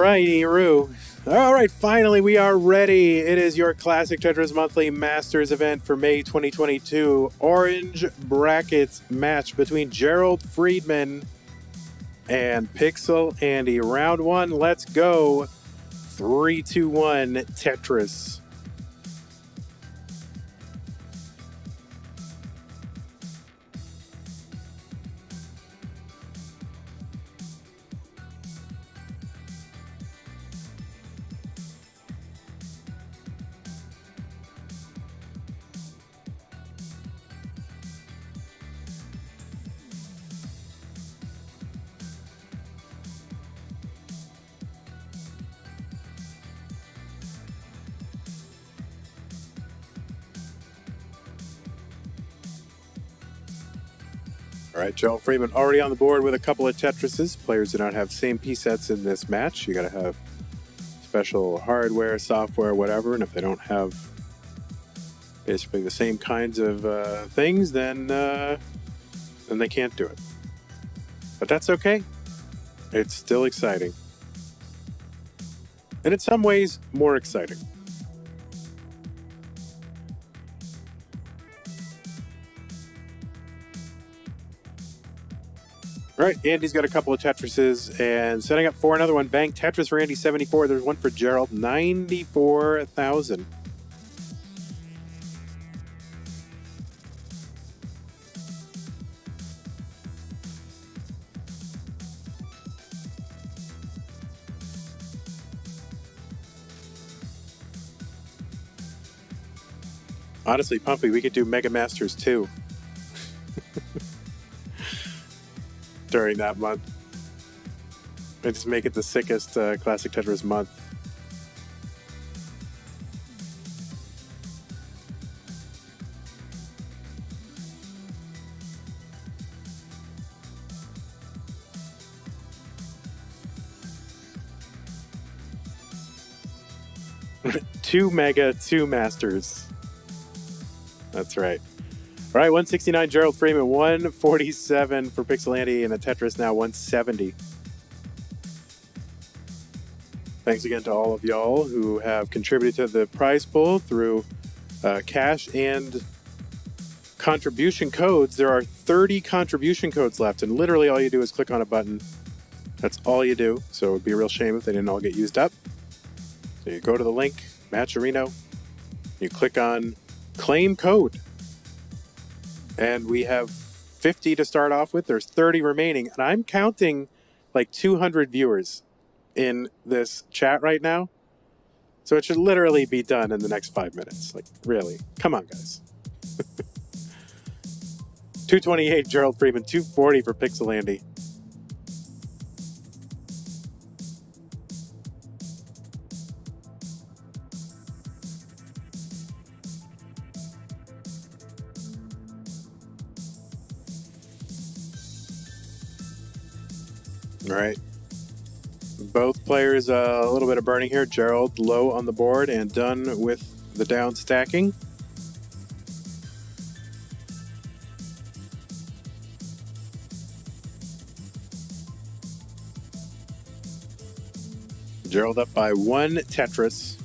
righty, Roo. All right, finally we are ready. It is your Classic Tetris Monthly Masters event for May 2022. Orange brackets match between Gerald Freeman and Pixel Andy. Round one, let's go. 3, 2, 1, Tetris. All right, Gerald Freeman already on the board with a couple of Tetrises. Players do not have same piece sets in this match. You got to have special hardware, software, whatever. And if they don't have basically the same kinds of things, then they can't do it. But that's okay. It's still exciting. And in some ways, more exciting. All right, Andy's got a couple of Tetrises and setting up for another one. Bang Tetris for Andy, 74. There's one for Gerald, 94,000. Honestly, Pumpy, we could do Mega Masters too. During that month. And just make it the sickest Classic Tetris month. Two Mega, two Masters. That's right. All right, 169 Gerald Freeman, 147 for Pixel Andy, and a Tetris now 170. Thanks again to all of y'all who have contributed to the prize pool through cash and contribution codes. There are 30 contribution codes left, and literally all you do is click on a button. That's all you do, so it would be a real shame if they didn't all get used up. So you go to the link, Matcherino, you click on Claim Code. And we have 50 to start off with. There's 30 remaining. And I'm counting like 200 viewers in this chat right now. So it should literally be done in the next 5 minutes. Like, really? Come on, guys. 228 Gerald Freeman, 240 for Pixel Andy. All right. Both players a little bit of burning here. Gerald low on the board and done with the down stacking. Gerald up by one Tetris.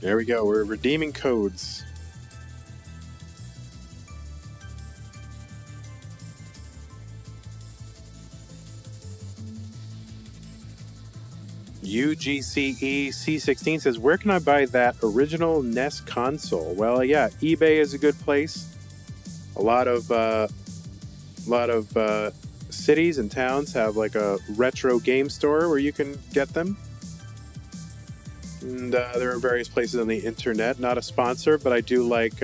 There we go. We're redeeming codes. UGCE C16 says, where can I buy that original NES console? Well, yeah, eBay is a good place. A lot of cities and towns have like a retro game store where you can get them. And there are various places on the internet. Not a sponsor, but I do like...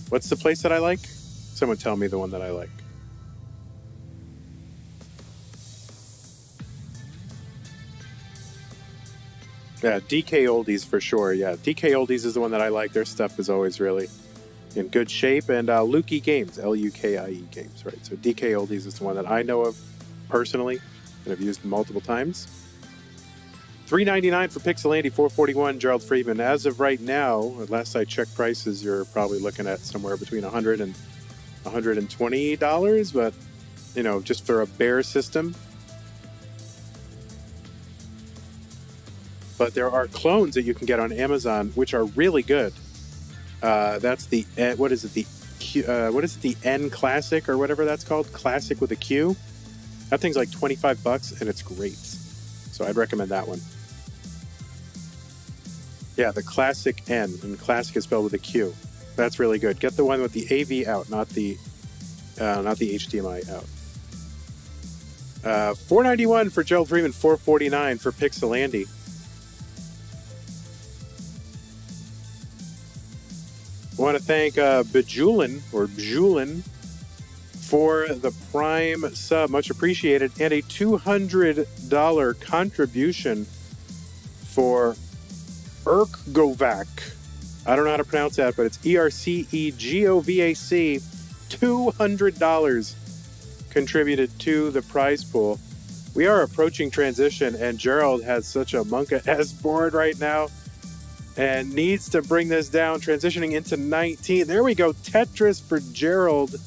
what's the place that I like? Someone tell me the one that I like. Yeah, DK Oldies for sure. Yeah, DK Oldies is the one that I like. Their stuff is always really in good shape. And Lukie Games, L-U-K-I-E Games, right? So DK Oldies is the one that I know of personally and have used multiple times. $3.99 for Pixel Andy, $4.41 Gerald Freeman. As of right now, last I checked prices, you're probably looking at somewhere between $100 and $120, but you know, just for a bare system. But there are clones that you can get on Amazon, which are really good. That's the what is it? The N Classic or whatever that's called. Classic with a Q. That thing's like $25, and it's great. So I'd recommend that one. Yeah, the Classic N, and Classic is spelled with a Q. That's really good. Get the one with the AV out, not the HDMI out. $4.91 for Gerald Freeman, $4.49 for Pixel Andy. I want to thank Bejulin for the Prime sub, much appreciated, and a $200 contribution for Erkgovac. I don't know how to pronounce that, but it's ERCEGOVAC. $200 contributed to the prize pool. We are approaching transition, and Gerald has such a monka-ass board right now and needs to bring this down, transitioning into 19. There we go. Tetris for Gerald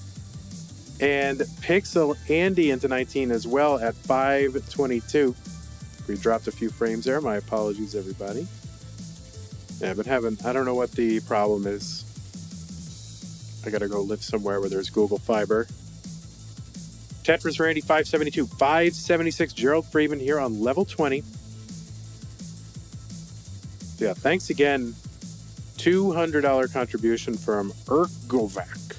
and Pixel Andy into 19 as well at 522. We dropped a few frames there. My apologies, everybody. Yeah, I've been having, I don't know what the problem is. I gotta go live somewhere where there's Google Fiber. Tetris for Andy, 572. 576, Gerald Freeman here on level 20. Yeah, thanks again. $200 contribution from Erkgovac.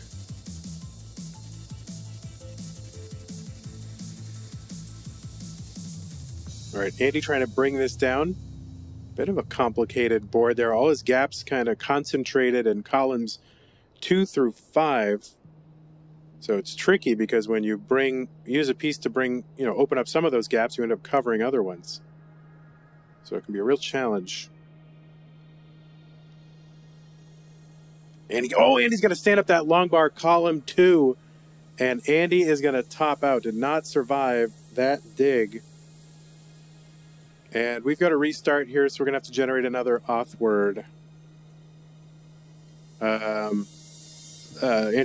All right, Andy trying to bring this down. Bit of a complicated board there. All his gaps kind of concentrated in columns 2 through 5. So it's tricky because when you use a piece to open up some of those gaps, you end up covering other ones. So it can be a real challenge. Andy's going to stand up that long bar, column 2, and Andy is going to top out. Did not survive that dig. And we've got to restart here, so we're going to have to generate another auth word. Andy,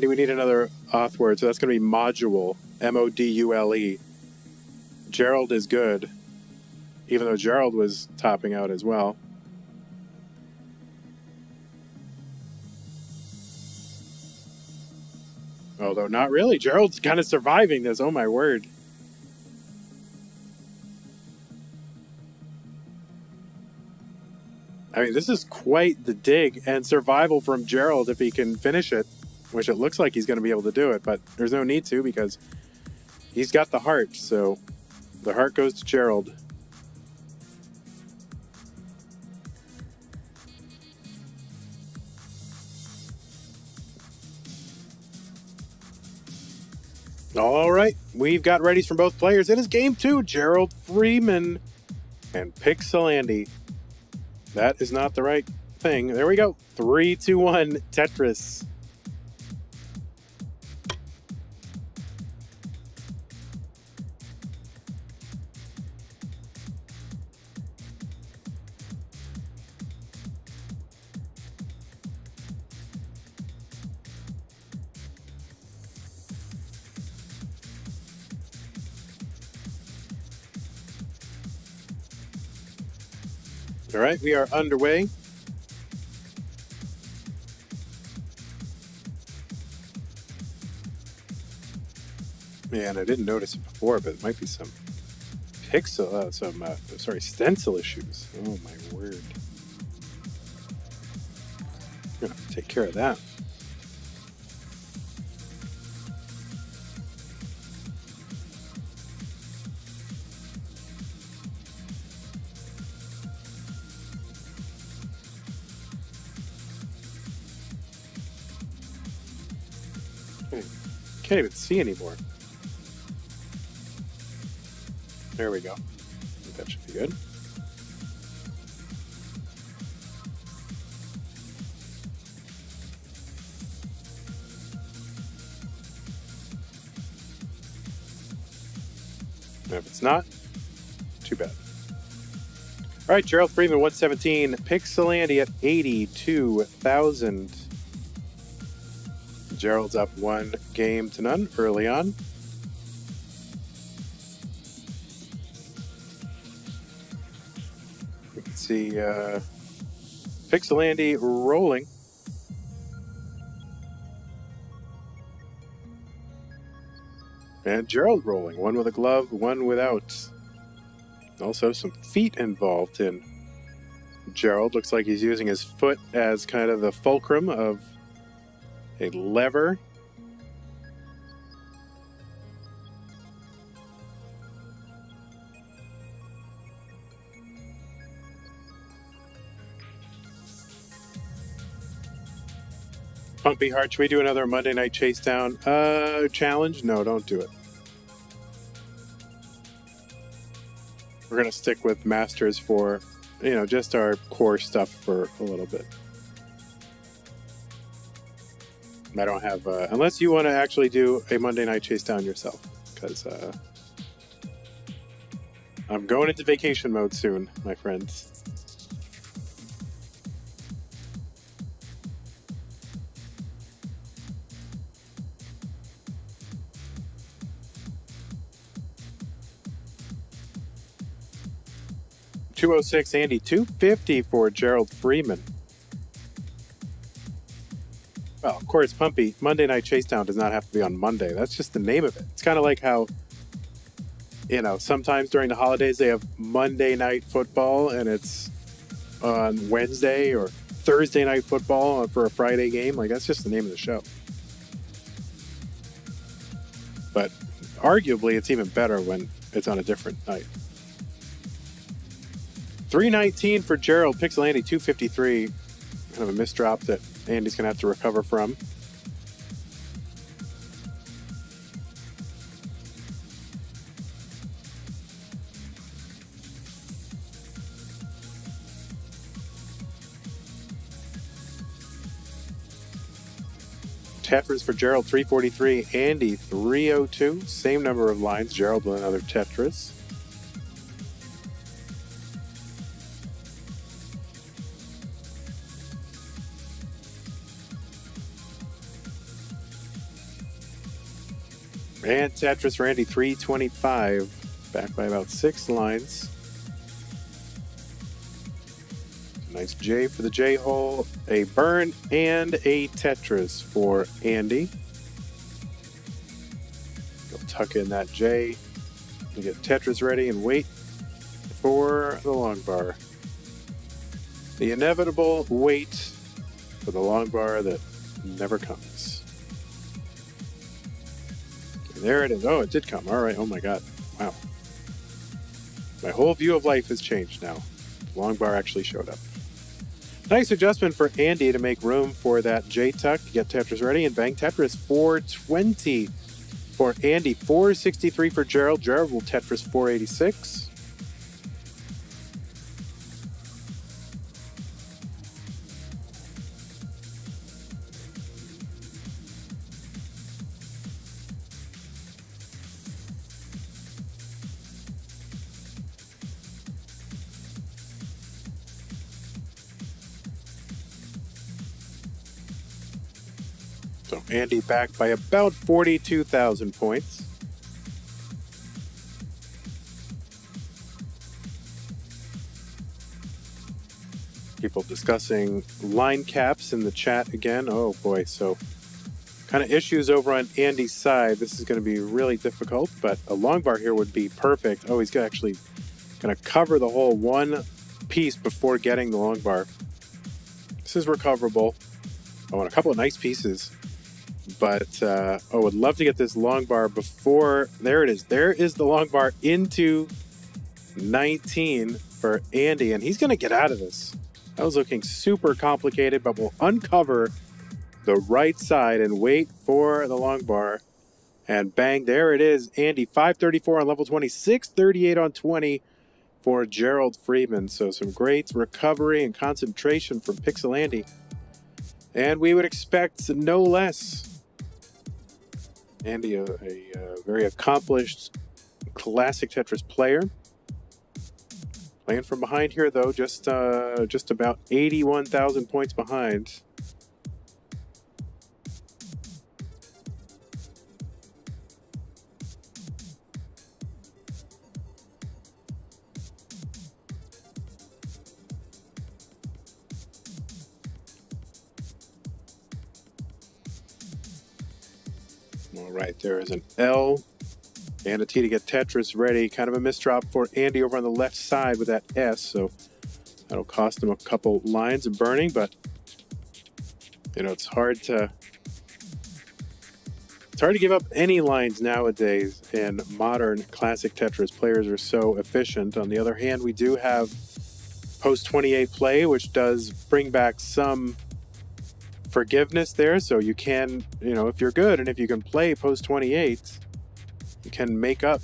we need another auth word, so that's going to be module, M-O-D-U-L-E. Gerald is good, even though Gerald was topping out as well. Although not really. Gerald's kind of surviving this. Oh, my word. I mean, this is quite the dig and survival from Gerald if he can finish it, which it looks like he's going to be able to do it, but there's no need to because he's got the heart, so the heart goes to Gerald. All right, we've got readies from both players. It is game 2, Gerald Freeman and Pixel Andy. That is not the right thing. There we go. 3, 2, 1, Tetris. All right, we are underway. Man, I didn't notice it before, but it might be some stencil issues. Oh my word. I'm gonna have to take care of that. Can't even see anymore. There we go. I think that should be good. And if it's not, too bad. All right, Gerald Freeman, 117. Pixel Andy at 82,000. Gerald's up 1 game to none early on. You can see Pixel Andy rolling. And Gerald rolling. 1 with a glove, 1 without. Also some feet involved in Gerald. Looks like he's using his foot as kind of the fulcrum of a lever. Pumpy Heart, should we do another Monday Night Chasedown challenge? No, don't do it. We're going to stick with Masters for, you know, just our core stuff for a little bit. I don't have, unless you want to actually do a Monday Night Chasedown yourself, because I'm going into vacation mode soon, my friends. $206 Andy, $250 for Gerald Freeman. Well, of course, Pumpy, Monday Night Chasedown does not have to be on Monday. That's just the name of it. It's kind of like how, you know, sometimes during the holidays they have Monday Night Football and it's on Wednesday, or Thursday Night Football for a Friday game. Like, that's just the name of the show. But arguably, it's even better when it's on a different night. $319 for Gerald. Pixel Andy, $253. Kind of a misdrop that Andy's going to have to recover from. Tetris for Gerald, $343. Andy, $302. Same number of lines. Gerald with another Tetris. And Tetris for Andy, $325. Back by about 6 lines. Nice J for the J hole, a burn, and a Tetris for Andy. He'll tuck in that J and get Tetris ready and wait for the long bar. The inevitable wait for the long bar that never comes. And there it is. Oh, it did come. All right. Oh my God. Wow. My whole view of life has changed now. The long bar actually showed up. Nice adjustment for Andy to make room for that J-tuck, get Tetris ready, and bang Tetris. $420 for Andy, $463 for Gerald. Gerald will Tetris $486. So Andy back by about 42,000 points. People discussing line caps in the chat again. Oh boy, so kind of issues over on Andy's side. This is going to be really difficult, but a long bar here would be perfect. Oh, he's actually going to cover the whole one piece before getting the long bar. This is recoverable. I want a couple of nice pieces. But I would love to get this long bar before. There it is. There is the long bar into 19 for Andy, and he's going to get out of this. That was looking super complicated, but we'll uncover the right side and wait for the long bar. And bang, there it is. Andy, 534 on level 20, 638 on 20 for Gerald Freeman. So some great recovery and concentration from Pixel Andy. And we would expect no less. Andy, a very accomplished classic Tetris player. Playing from behind here, though, just about 81,000 points behind. All right, there is an L and a T to get Tetris ready. Kind of a misdrop for Andy over on the left side with that S, so that'll cost him a couple lines of burning, but you know, it's hard to give up any lines nowadays in modern classic Tetris. Players are so efficient. On the other hand, we do have post 28 play, which does bring back some forgiveness there. So you can, you know, if you're good and if you can play post 28, you can make up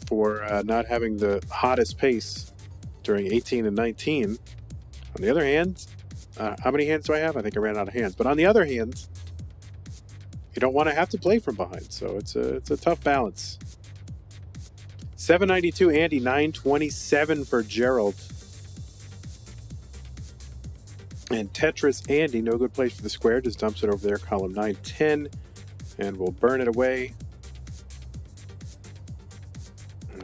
for not having the hottest pace during 18 and 19. On the other hand, how many hands do I have? I think I ran out of hands. But on the other hand, you don't want to have to play from behind, so it's a tough balance. 792 Andy, 927 for Gerald. And Tetris Andy, no good place for the square, just dumps it over there, column 910, and we'll burn it away.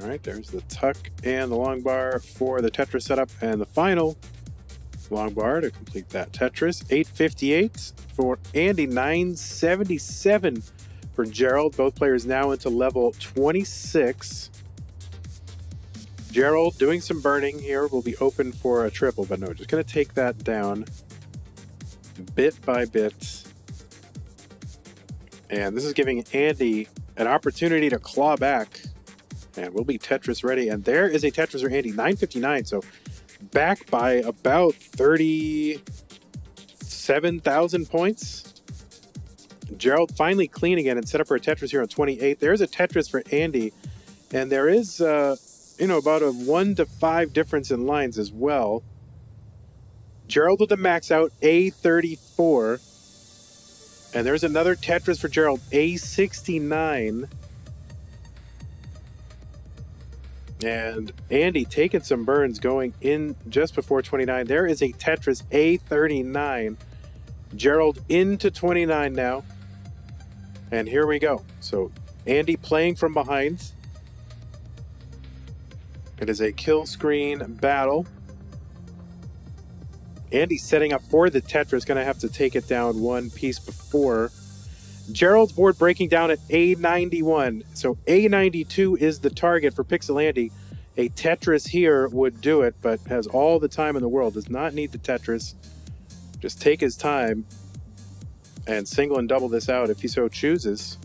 All right, there's the tuck and the long bar for the Tetris setup, and the final long bar to complete that Tetris. 858 for Andy, 977 for Gerald. Both players now into level 26. Gerald doing some burning here, will be open for a triple, but no, just going to take that down bit by bit. And this is giving Andy an opportunity to claw back, and we'll be Tetris ready. And there is a Tetris for Andy, 959, so back by about 37,000 points. Gerald finally clean again and set up for a Tetris here on 28. There's a Tetris for Andy, and there is you know, about a 1 to 5 difference in lines as well. Gerald with the max out, A34. And there's another Tetris for Gerald, A69. And Andy taking some burns going in just before 29. There is a Tetris, A39. Gerald into 29 now. And here we go. So Andy playing from behind. It is a kill screen battle. Andy setting up for the Tetris, going to have to take it down one piece before. Gerald's board breaking down at A91. So A92 is the target for Pixel Andy. A Tetris here would do it, but has all the time in the world. Does not need the Tetris. Just take his time and single and double this out if he so chooses.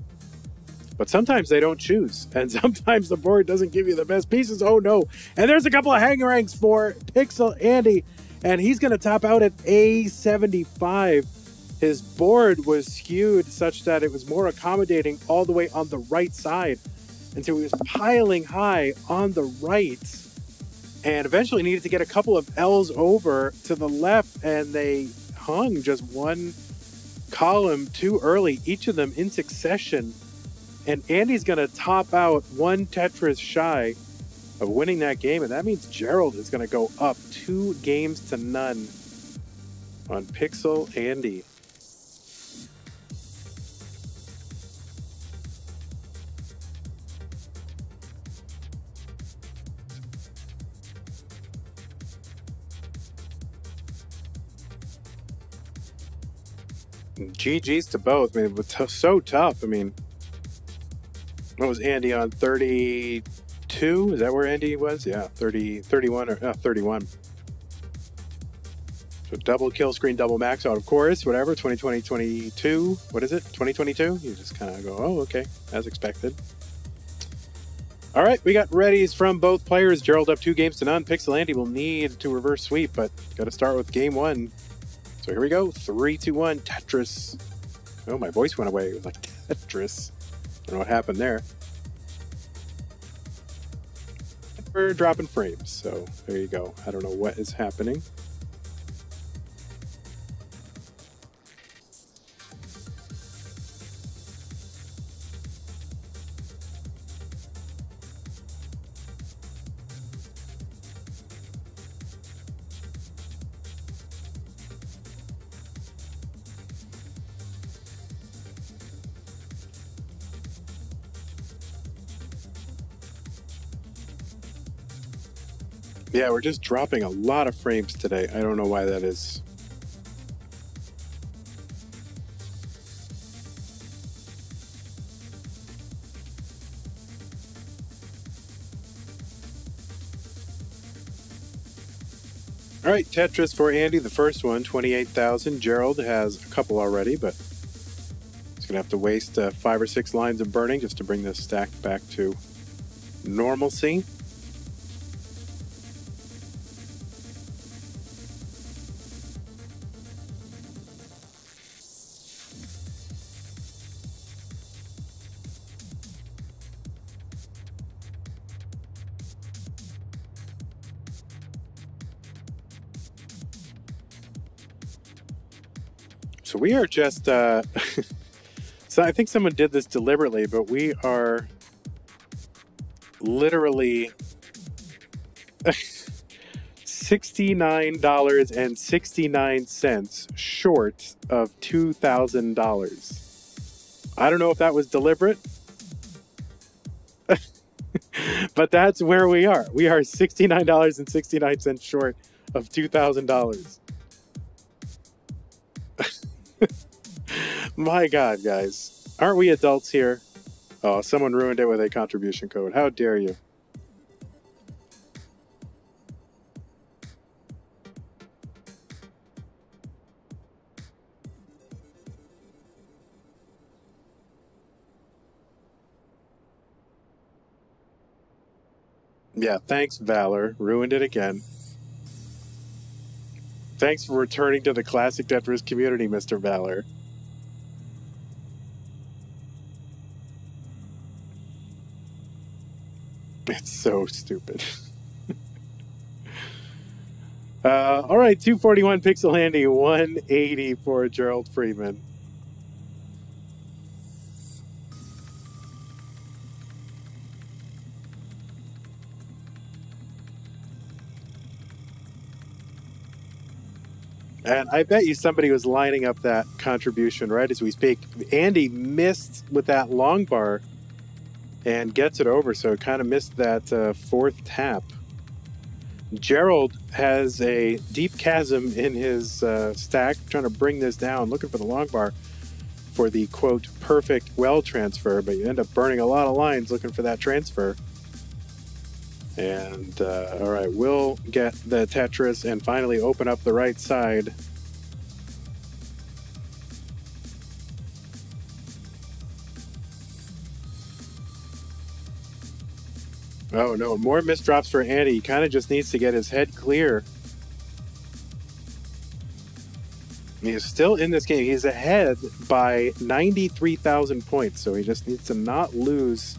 But sometimes they don't choose, and sometimes the board doesn't give you the best pieces. Oh no. And there's a couple of hangerangs for Pixel Andy, and he's going to top out at A75. His board was skewed such that it was more accommodating all the way on the right side. And so he was piling high on the right, and eventually needed to get a couple of L's over to the left, and they hung just one column too early, each of them in succession. And Andy's going to top out one Tetris shy of winning that game. And that means Gerald is going to go up 2 games to none on Pixel Andy. GG's to both. I mean, it was so tough. I mean, what was Andy on? 32? Is that where Andy was? Yeah, 31 or 31. So double kill screen, double max out, of course, whatever. 2020, 22. What is it? 2022? You just kind of go, oh, okay, as expected. All right, we got readies from both players. Gerald up 2 games to none. Pixel Andy will need to reverse sweep, but got to start with game 1. So here we go. 3, 2, 1. Tetris. Oh, my voice went away. It was like Tetris. I don't know what happened there. We're dropping frames, so there you go. I don't know what is happening. Yeah, we're just dropping a lot of frames today. I don't know why that is. All right, Tetris for Andy, the first one, 28,000. Gerald has a couple already, but he's going to have to waste 5 or 6 lines of burning just to bring this stack back to normalcy. So we are just, so I think someone did this deliberately, but we are literally $69.69 short of $2,000. I don't know if that was deliberate, but that's where we are. We are $69.69 short of $2,000. My God, guys. Aren't we adults here? Oh, someone ruined it with a contribution code. How dare you? Yeah, thanks, Valor. Ruined it again. Thanks for returning to the classic Tetris community, Mr. Valor. It's so stupid. All right, 241 Pixel Handy, 180 for Gerald Freeman. And I bet you somebody was lining up that contribution right as we speak. Andy missed with that long bar and gets it over, so kind of missed that fourth tap. Gerald has a deep chasm in his stack, trying to bring this down, looking for the long bar for the, quote, perfect well transfer, but you end up burning a lot of lines looking for that transfer. And, all right, we'll get the Tetris and finally open up the right side. Oh, no, more misdrops for Andy. He kind of just needs to get his head clear. He's still in this game. He's ahead by 93,000 points, so he just needs to not lose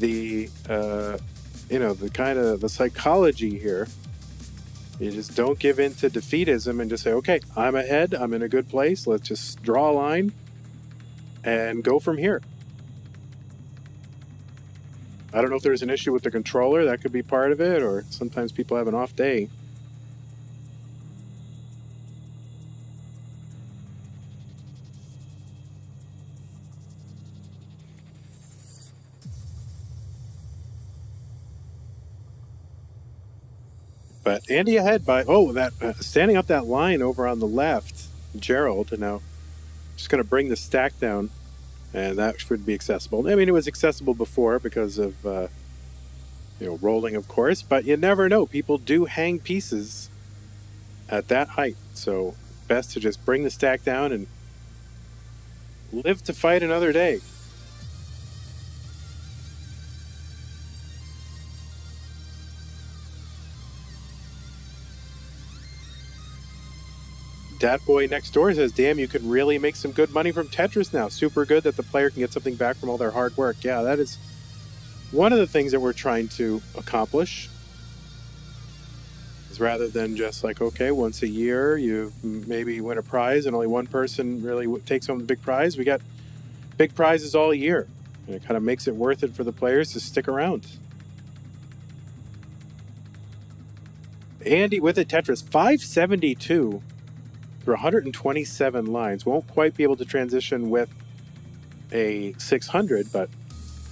the, you know, the kind of the psychology here. You just don't give in to defeatism and just say, okay, I'm ahead. I'm in a good place. Let's just draw a line and go from here. I don't know if there's an issue with the controller. That could be part of it, or sometimes people have an off day. But Andy ahead by, oh, that standing up that line over on the left, Gerald, now just going to bring the stack down, and that should be accessible. I mean, it was accessible before because of, you know, rolling, of course, but you never know. People do hang pieces at that height, so best to just bring the stack down and live to fight another day. Dat Boy next door says, damn, you can really make some good money from Tetris now. Super good that the player can get something back from all their hard work. Yeah, that is one of the things that we're trying to accomplish. Is rather than just like, okay, once a year you maybe win a prize and only one person really takes home the big prize. We got big prizes all year. And it kind of makes it worth it for the players to stick around. Andy with a Tetris, 572 through 127 lines. Won't quite be able to transition with a 600, but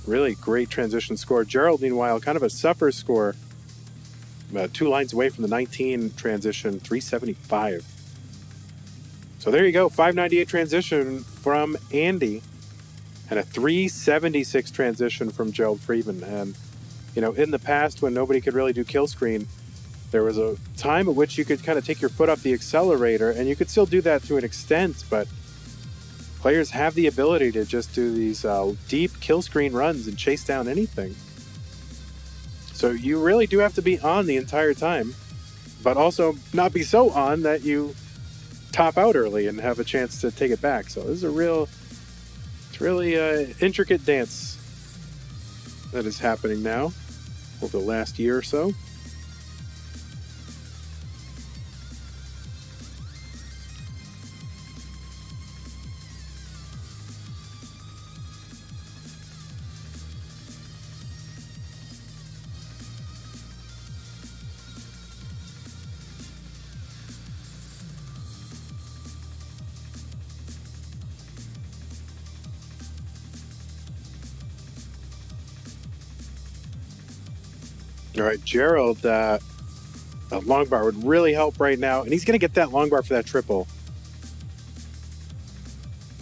really great transition score. Gerald, meanwhile, kind of a suffer score 2 lines away from the 19 transition, 375. So there you go, 598 transition from Andy and a 376 transition from Gerald Freeman. And, you know, in the past when nobody could really do kill screen, there was a time at which you could kind of take your foot off the accelerator, and you could still do that to an extent, but players have the ability to just do these deep kill screen runs and chase down anything. So you really do have to be on the entire time, but also not be so on that you top out early and have a chance to take it back. So this is a really intricate dance that is happening now over the last year or so. All right, Gerald, that long bar would really help right now, and he's going to get that long bar for that triple.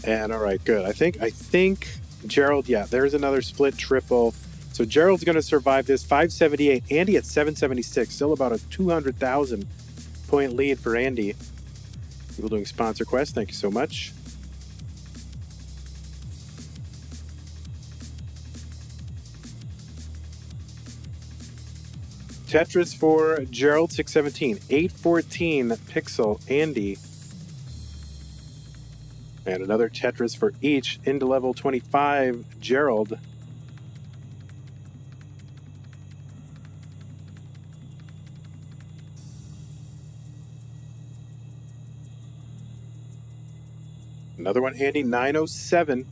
And all right, good. I think Gerald, yeah, there's another split triple. So Gerald's going to survive this. 578. Andy at 776. Still about a 200,000 point lead for Andy. People doing sponsor quest. Thank you so much. Tetris for Gerald, 617. 814 Pixel, Andy. And another Tetris for each into level 25, Gerald. Another one, Andy, 907.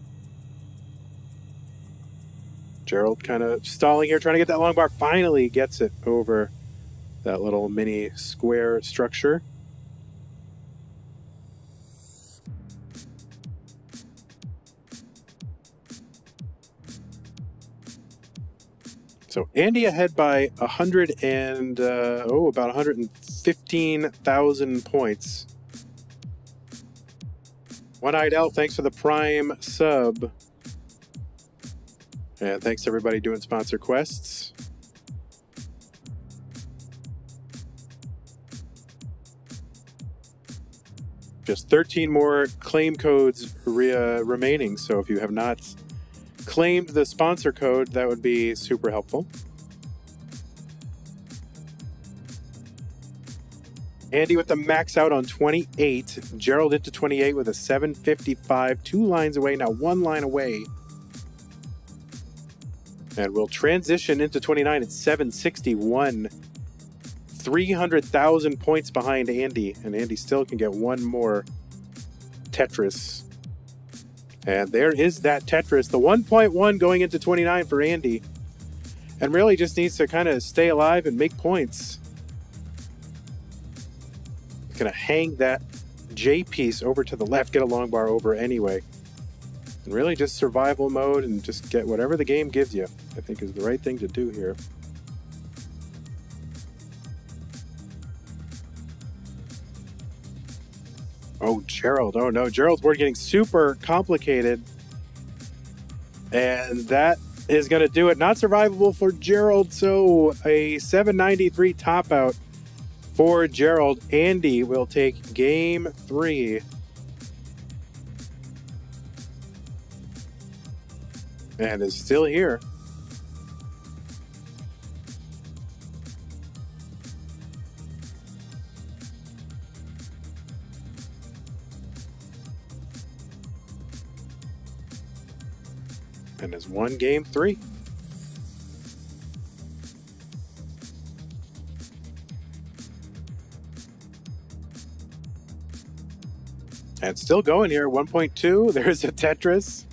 Gerald kind of stalling here, trying to get that long bar. Finally gets it over that little mini square structure. So Andy ahead by about 115,000 points. One-Eyed Elf, thanks for the Prime sub. And thanks to everybody doing sponsor quests. Just 13 more claim codes remaining, so if you have not claimed the sponsor code, that would be super helpful. Andy with the max out on 28. Gerald into 28 with a 755. 2 lines away, now 1 line away. And we'll transition into 29 at 761. 300,000 points behind Andy. And Andy still can get one more Tetris. And there is that Tetris. The 1.1 going into 29 for Andy. And really just needs to kind of stay alive and make points. He's going to hang that J piece over to the left, get a long bar over anyway. And really just survival mode and just get whatever the game gives you, I think is the right thing to do here. Oh, Gerald. Oh, no. Gerald's board getting super complicated. And that is going to do it. Not survivable for Gerald. So a 793 top out for Gerald. Andy will take game 3. And is still here. And has won game 3. And still going here, 1.2. There's a Tetris.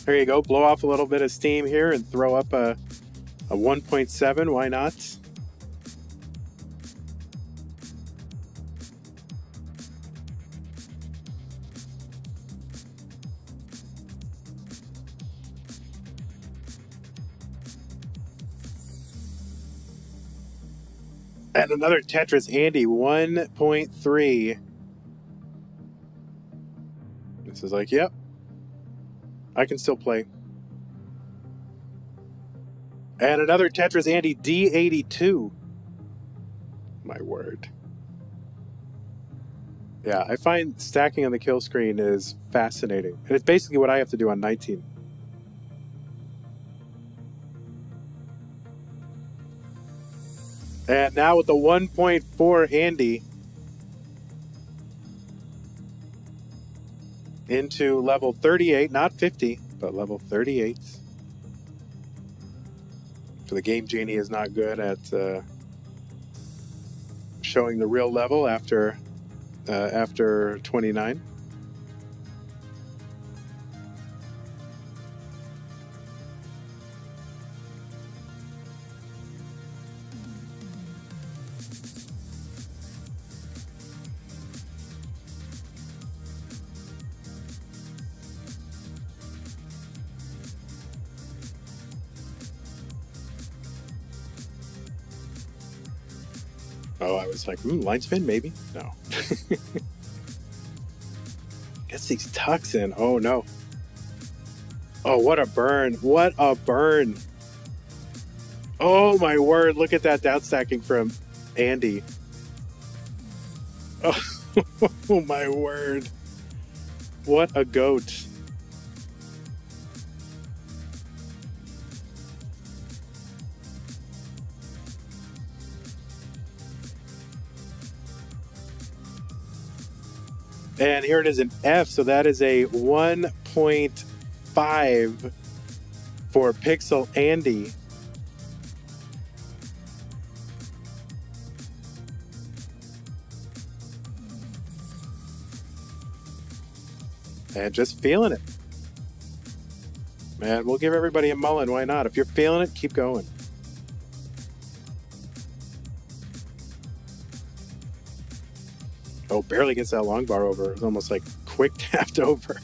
There you go. Blow off a little bit of steam here and throw up a 1.7. Why not? And another Tetris Andy, 1.3. This is like, yep, I can still play. And another Tetris Andy, D82. My word. Yeah, I find stacking on the kill screen is fascinating. And it's basically what I have to do on 19. And now with the 1.4 Andy into level 38, not 50, but level 38. So the Game Genie is not good at showing the real level after 29. Oh, I was like, line spin, maybe? No. Gets these tucks in. Oh, no. Oh, what a burn. What a burn. Oh, my word. Look at that downstacking from Andy. Oh, oh my word. What a goat. And here it is an F, so that is a 1.5 for Pixel Andy. And just feeling it. Man, we'll give everybody a mullen, why not? If you're feeling it, keep going. Oh, barely gets that long bar over. It's almost like quick tapped over.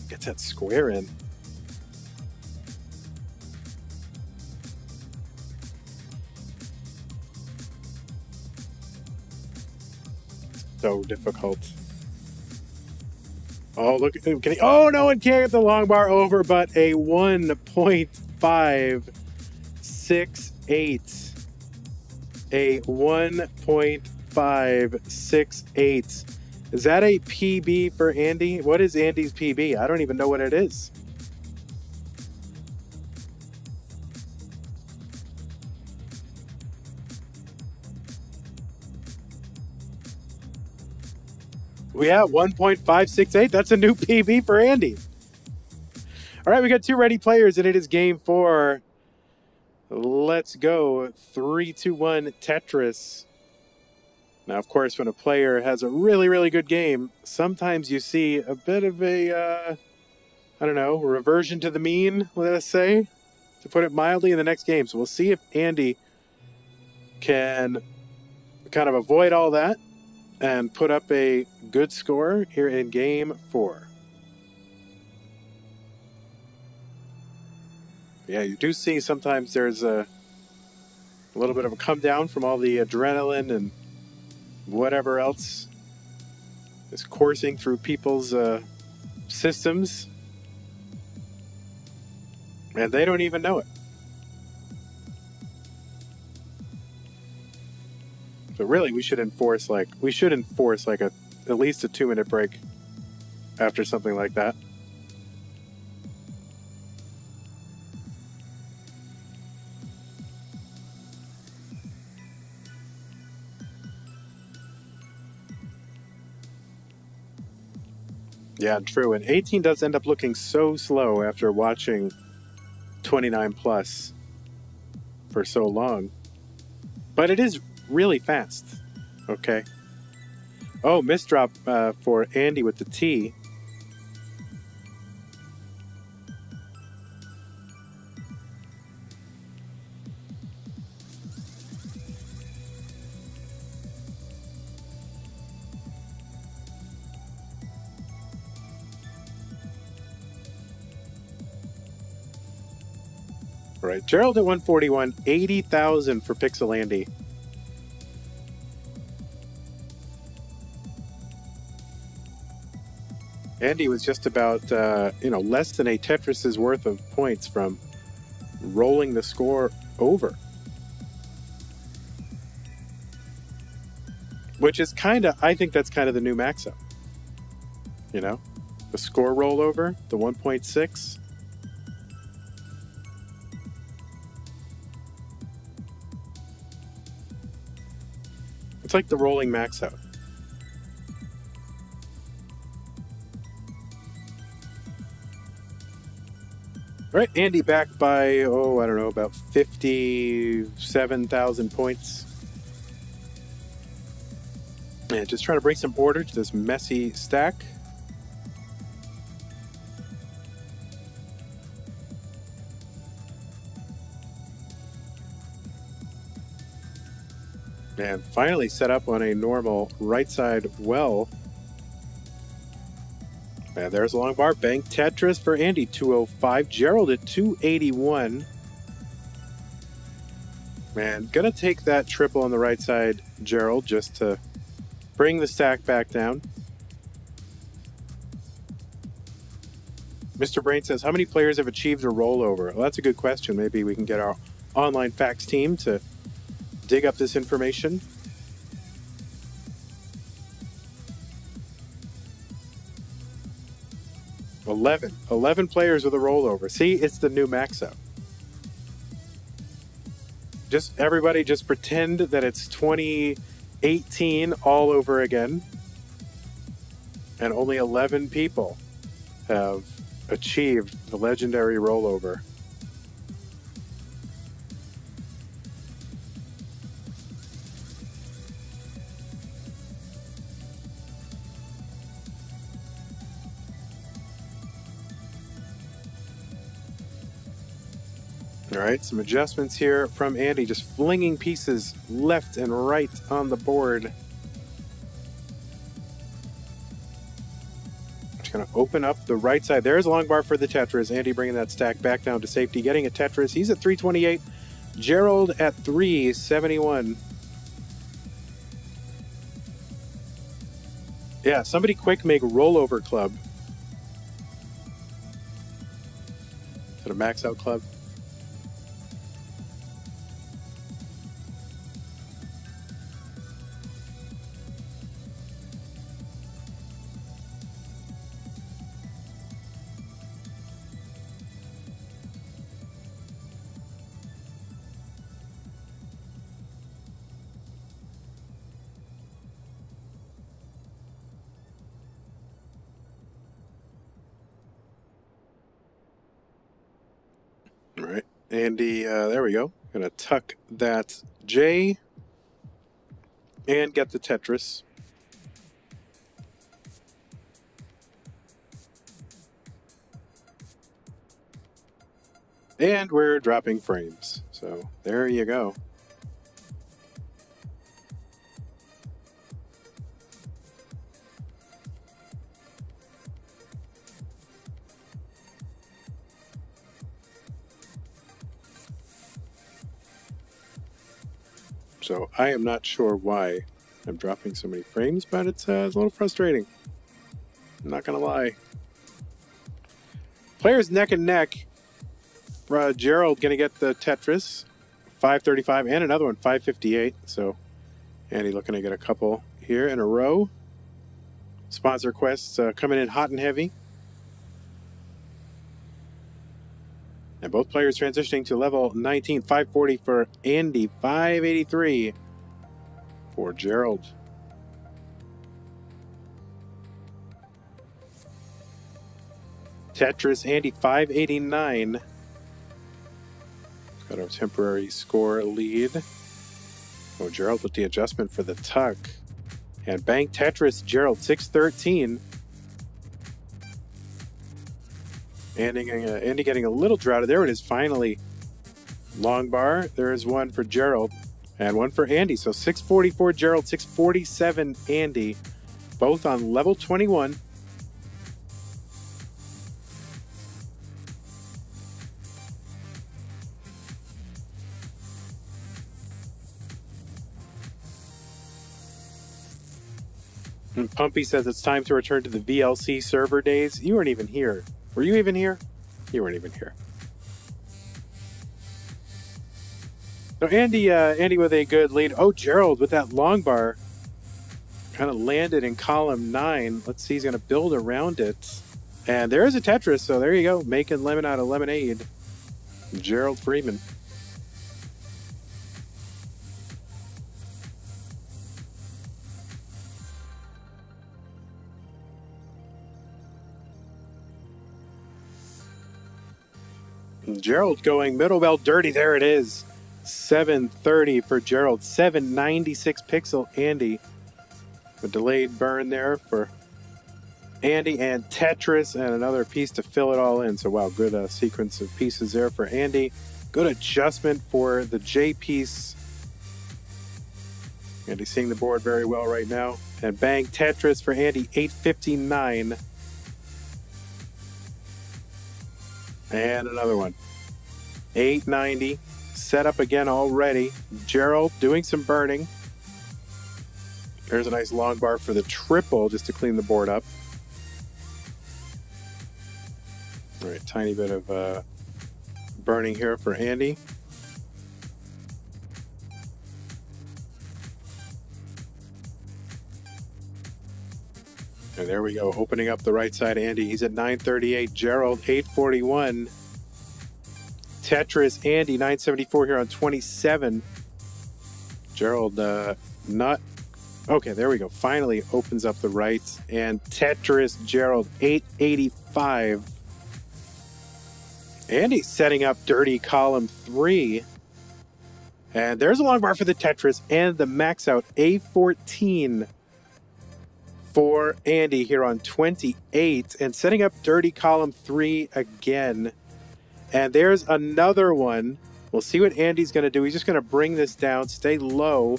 Gets that square in. So difficult. Oh, look. Can he, oh, no one can't get the long bar over, but a 1.568. A 1.568. Is that a PB for Andy? What is Andy's PB? I don't even know what it is. Yeah, 1.568. That's a new PB for Andy. All right, we got two ready players, and it is game 4. Let's go. 3, 2, 1, Tetris. Now, of course, when a player has a really, really good game, sometimes you see a bit of a, I don't know, reversion to the mean, let us say, to put it mildly, in the next game. So we'll see if Andy can kind of avoid all that and put up a good score here in game 4. Yeah, you do see sometimes there's a little bit of a come down from all the adrenaline and whatever else is coursing through people's systems, and they don't even know it. So really, we should enforce at least a 2-minute break after something like that. Yeah, true. And 18 does end up looking so slow after watching 29 plus for so long. But it is really fast. Okay. Oh, misdrop for Andy with the T. All right, Gerald at 141, 80,000 for Pixel Andy. Andy was just about, less than a Tetris's worth of points from rolling the score over. Which is I think that's kind of the new max up. You know? The score rollover, the 1.6. It's like the rolling max out. All right, Andy back by, about 57,000 points. And just trying to bring some order to this messy stack. And finally set up on a normal right side well. And there's a long bar. Bank Tetris for Andy, 205. Gerald at 281. Man, gonna take that triple on the right side, Gerald, just to bring the stack back down. Mr. Brain says, how many players have achieved a rollover? Well, that's a good question. Maybe we can get our online facts team to dig up this information. Eleven players with a rollover. See, it's the new max out. Everybody just pretend that it's 2018 all over again. And only 11 people have achieved the legendary rollover. All right, some adjustments here from Andy, just flinging pieces left and right on the board. Just going to open up the right side. There's a long bar for the Tetris. Andy bringing that stack back down to safety, getting a Tetris. He's at 328. Gerald at 371. Yeah, somebody quick make rollover club. Is it a max out club? All right, Andy, there we go. Gonna tuck that J and get the Tetris. And we're dropping frames. So there you go. So I am not sure why I'm dropping so many frames, but it's a little frustrating. I'm not going to lie. Players neck and neck. Gerald going to get the Tetris, 535, and another one, 558. So Andy looking to get a couple here in a row. Sponsor quests coming in hot and heavy. And both players transitioning to level 19, 540 for Andy, 583 for Gerald. Tetris, Andy, 589. Got our temporary score lead. Oh, Gerald with the adjustment for the tuck. And bank Tetris, Gerald, 613. Andy getting a little droughted. There it is, finally. Long bar. There is one for Gerald and one for Andy. So 644 Gerald, 647 Andy. Both on level 21. And Pumpy says it's time to return to the VLC server days. You weren't even here. Were you even here? You weren't even here. So Andy with a good lead. Oh, Gerald with that long bar. Kind of landed in column 9. Let's see, he's going to build around it. And there is a Tetris, so there you go. Making lemon out of lemonade. Gerald Freeman. Gerald going middle well dirty. There it is. 730 for Gerald. 796 pixel Andy. A delayed burn there for Andy and Tetris, and another piece to fill it all in. So wow, good sequence of pieces there for Andy. Good adjustment for the J piece. Andy seeing the board very well right now. And bang, Tetris for Andy, 859. And another one. 890. Set up again already. Gerald doing some burning. There's a nice long bar for the triple just to clean the board up. All right, tiny bit of burning here for Andy. And there we go, opening up the right side. Andy, he's at 938. Gerald, 841. Tetris, Andy, 974 here on 27. Gerald, not... Okay, there we go. Finally opens up the rights. And Tetris, Gerald, 885. Andy setting up dirty column 3. And there's a long bar for the Tetris and the max out A14 for Andy here on 28. And setting up dirty column 3 again. And there's another one. We'll see what Andy's going to do. He's just going to bring this down, stay low.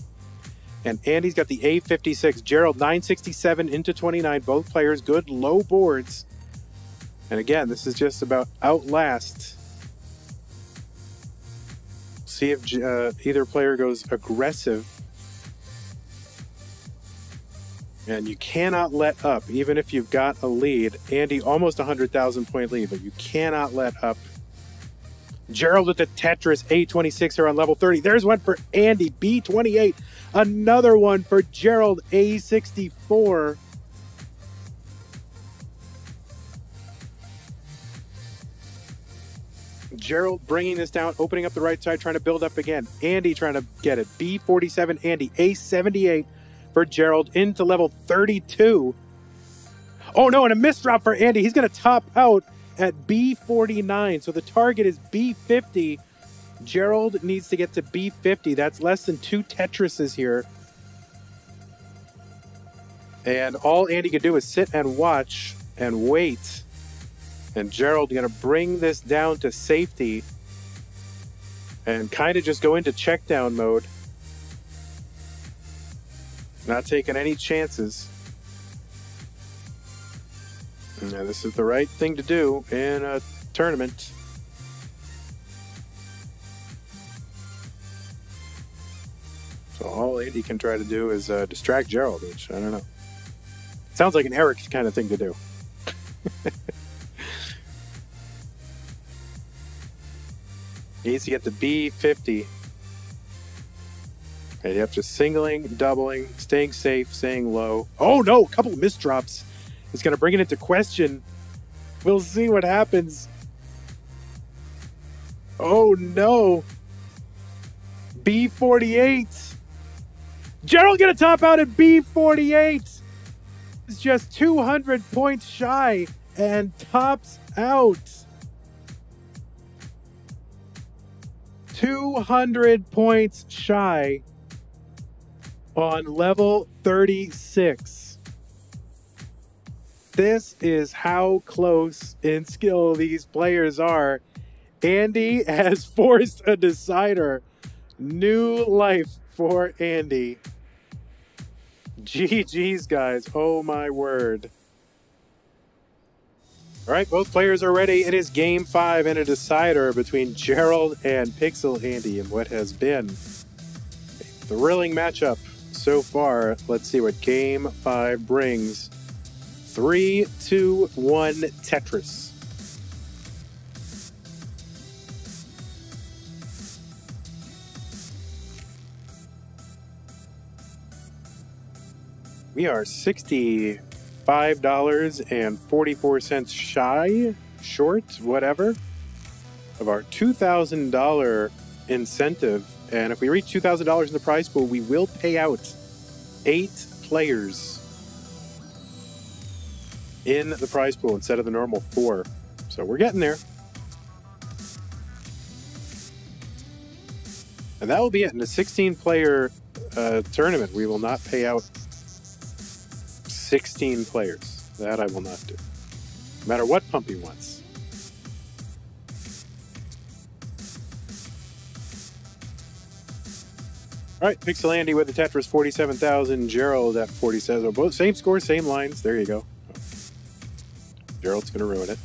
And Andy's got the A56. Gerald, 967 into 29. Both players good low boards. And again, this is just about outlast. See if either player goes aggressive. And you cannot let up, even if you've got a lead. Andy, almost 100,000 point lead, but you cannot let up. Gerald with the Tetris, A26 here on level 30. There's one for Andy, B28. Another one for Gerald, A64. Gerald bringing this down, opening up the right side, trying to build up again. Andy trying to get it. B47, Andy, A78 for Gerald into level 32. Oh no, and a misdrop for Andy. He's going to top out at B49. So the target is B50. Gerald needs to get to B50. That's less than 2 Tetrises here. And all Andy can do is sit and watch and wait. And Gerald going to bring this down to safety and kind of just go into check down mode. Not taking any chances. Now, this is the right thing to do in a tournament. So all Andy can try to do is distract Gerald, which I don't know. Sounds like an Eric kind of thing to do. He needs to get the B50. Okay, yep, just singling, doubling, staying safe, staying low. Oh no, a couple of misdrops. It's going to bring it into question. We'll see what happens. Oh no. B48. Gerald going to top out at B48. It's just 200 points shy and tops out. 200 points shy on level 36. This is how close in skill these players are. Andy has forced a decider. New life for Andy. GG's, guys. Oh, my word. All right, both players are ready. It is game 5 and a decider between Gerald and Pixel Andy in what has been a thrilling matchup so so far. Let's see what Game 5 brings. 3, 2, 1, Tetris. We are $65.44 short, whatever, of our $2,000 incentive. And if we reach $2,000 in the prize pool, we will pay out 8 players in the prize pool instead of the normal 4. So we're getting there. And that will be it. In a 16-player tournament, we will not pay out 16 players. That I will not do. No matter what Pumpy wants. All right, Pixel Andy with the Tetris 47,000. Gerald at 47. Both same score, same lines. There you go. Gerald's going to ruin it.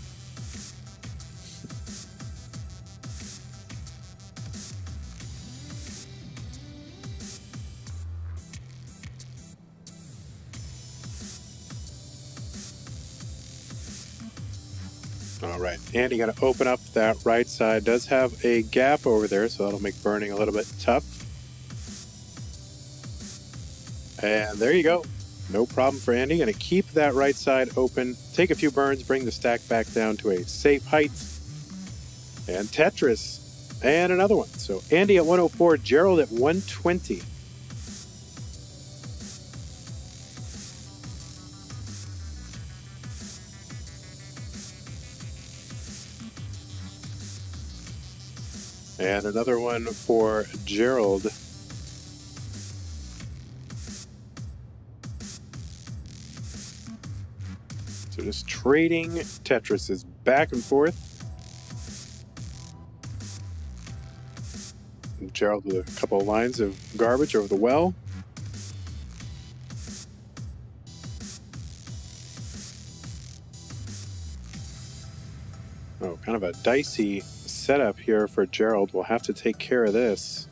All right, Andy got to open up that right side. Does have a gap over there, so that'll make burning a little bit tough. And there you go. No problem for Andy. Going to keep that right side open. Take a few burns, bring the stack back down to a safe height. And Tetris. And another one. So Andy at 104, Gerald at 120. And another one for Gerald. So just trading Tetrises back and forth. And Gerald with a couple of lines of garbage over the well. Oh, kind of a dicey setup here for Gerald. We'll have to take care of this.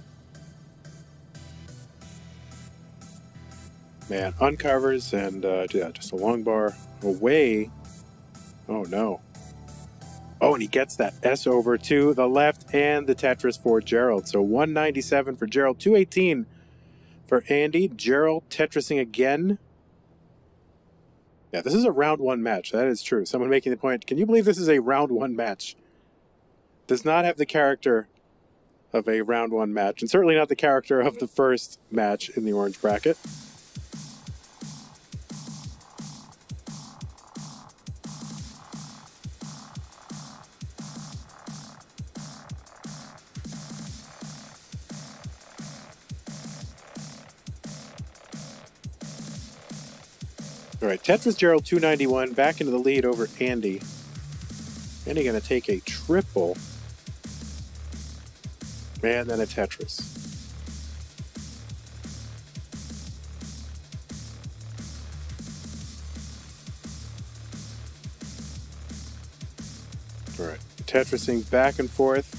Man, uncovers and yeah, just a long bar away. Oh no. Oh, and he gets that S over to the left and the Tetris for Gerald. So 197 for Gerald, 218 for Andy. Gerald Tetrising again. Yeah, this is a round 1 match. That is true. Someone making the point, can you believe this is a round 1 match? Does not have the character of a round 1 match, and certainly not the character of the first match in the orange bracket. All right, Tetris Gerald 291 back into the lead over Andy. Andy going to take a triple. And then a Tetris. All right, Tetrising back and forth.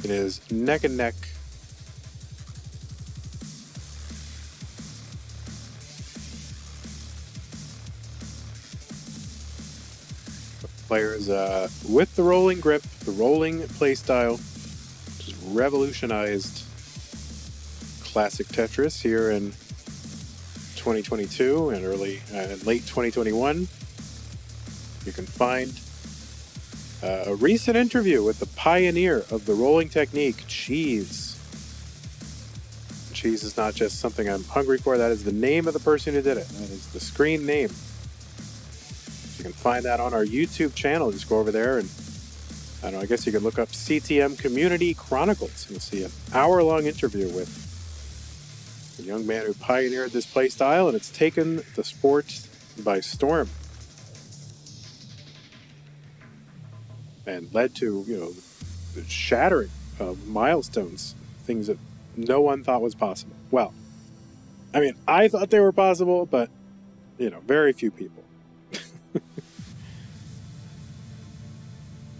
It is neck and neck. Players with the rolling grip, the rolling play style, just revolutionized classic Tetris here in 2022 and late 2021. You can find a recent interview with the pioneer of the rolling technique, Cheese. Cheese is not just something I'm hungry for, that is the name of the person who did it. That is the screen name. You can find that on our YouTube channel. Just go over there and, I don't know, I guess you could look up CTM Community Chronicles. You'll see an hour-long interview with a young man who pioneered this play style, and it's taken the sport by storm. And led to, you know, the shattering of milestones, things that no one thought was possible. Well, I mean, I thought they were possible, but, you know, very few people.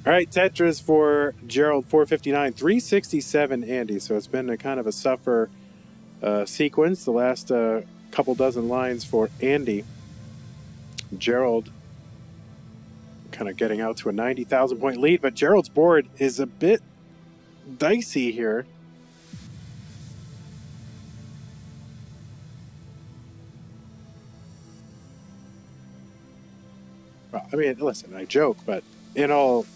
All right, Tetris for Gerald, 459, 367 Andy. So it's been a kind of a suffer sequence the last couple dozen lines for Andy. Gerald kind of getting out to a 90,000 point lead, but Gerald's board is a bit dicey here. Well, I mean, listen, I joke, but in all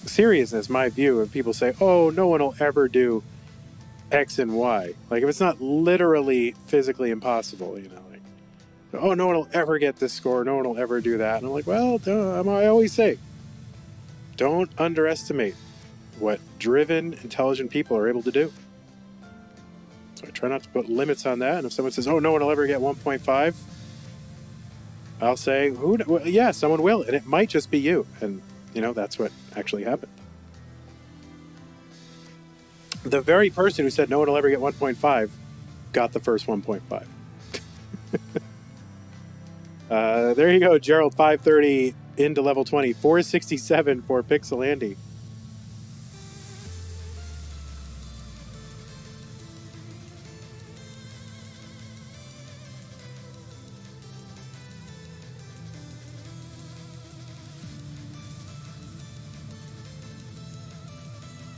seriousness, my view of people say, oh, no one will ever do X and Y. Like, if it's not literally physically impossible, you know, like, oh, no one will ever get this score, no one will ever do that. And I'm like, well, I always say, don't underestimate what driven, intelligent people are able to do. So I try not to put limits on that. And if someone says, oh, no one will ever get 1.5, I'll say, well, yeah, someone will, and it might just be you. And, you know, that's what actually happened. The very person who said no one will ever get 1.5 got the first 1.5. There you go, Gerald, 530 into level 20. 467 for Pixel Andy.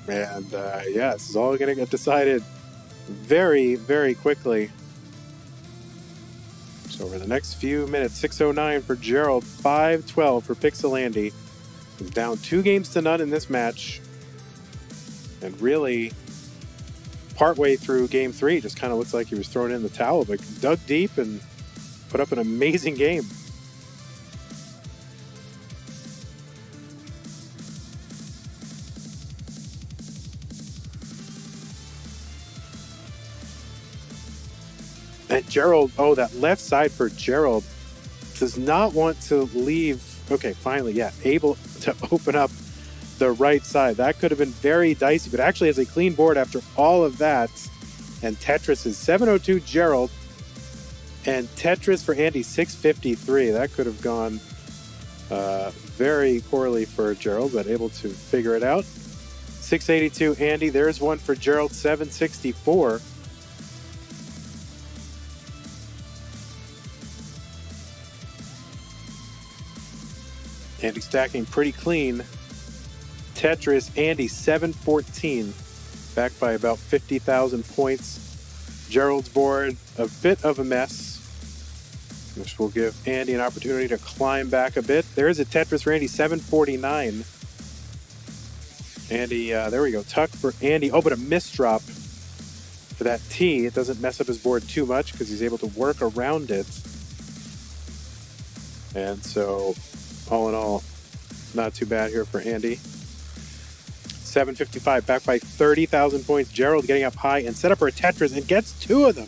And yeah, this is all going to get decided very, very quickly. So over the next few minutes, 6:09 for Gerald, 5:12 for Pixel Andy. He's down 2-0 in this match. And really, partway through game 3, just kind of looks like he was throwing in the towel, but dug deep and put up an amazing game. And Gerald, oh, that left side for Gerald does not want to leave. Okay, finally, yeah, able to open up the right side. That could have been very dicey, but actually has a clean board after all of that. And Tetris is 702 Gerald. And Tetris for Andy, 653. That could have gone very poorly for Gerald, but able to figure it out. 682 Andy. There's one for Gerald, 764. Andy stacking pretty clean. Tetris, Andy, 714. Back by about 50,000 points. Gerald's board, a bit of a mess, which will give Andy an opportunity to climb back a bit. There is a Tetris for Andy, 749. Andy, there we go. Tuck for Andy. Oh, but a misdrop for that T. It doesn't mess up his board too much because he's able to work around it. And so, all in all, not too bad here for Andy. 755, back by 30,000 points. Gerald getting up high and set up for a Tetris and gets 2 of them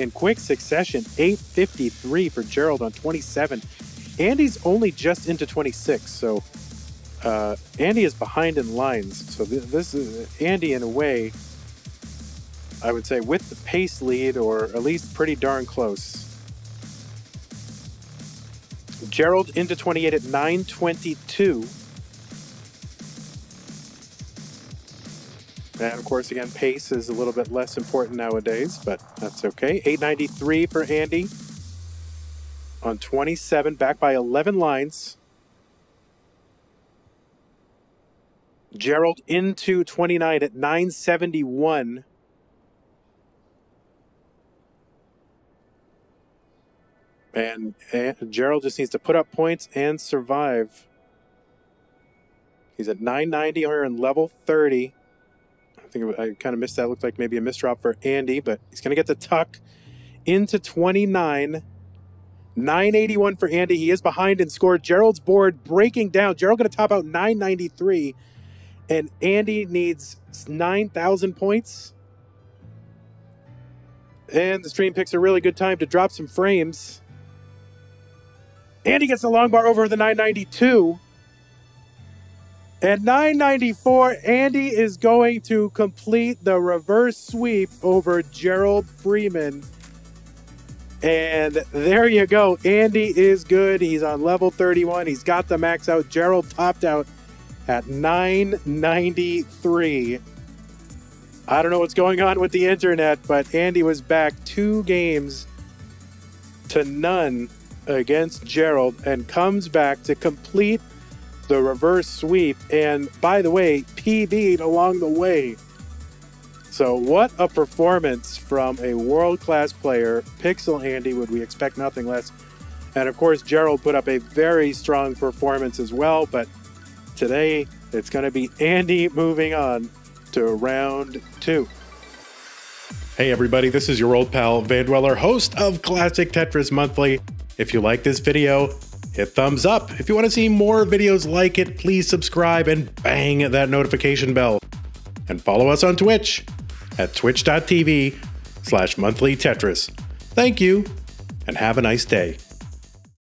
in quick succession. 853 for Gerald on 27. Andy's only just into 26, so Andy is behind in lines. So this is Andy, in a way, I would say, with the pace lead, or at least pretty darn close. Gerald into 28 at 922. And of course, again, pace is a little bit less important nowadays, but that's okay. 893 for Andy on 27, back by 11 lines. Gerald into 29 at 971. And Gerald just needs to put up points and survive. He's at 990 here in level 30. I think I kind of missed that. Looked like maybe a misdrop for Andy, but he's going to get the tuck into 29. 981 for Andy. He is behind in score. Gerald's board breaking down. Gerald going to top out 993. And Andy needs 9,000 points. And the stream picks a really good time to drop some frames. Andy gets the long bar over the 992. At 994, Andy is going to complete the reverse sweep over Gerald Freeman. And there you go. Andy is good. He's on level 31. He's got the max out. Gerald topped out at 993. I don't know what's going on with the internet, but Andy was back 2 games to none against Gerald and comes back to complete the reverse sweep. And by the way, PB'd along the way. So what a performance from a world-class player. Pixel Andy, would we expect nothing less? And of course, Gerald put up a very strong performance as well. But today, it's going to be Andy moving on to round 2. Hey everybody, this is your old pal Vandweller, host of Classic Tetris Monthly. If you like this video, hit thumbs up. If you want to see more videos like it, please subscribe and bang that notification bell. And follow us on Twitch at twitch.tv/monthlytetris. Thank you, and have a nice day.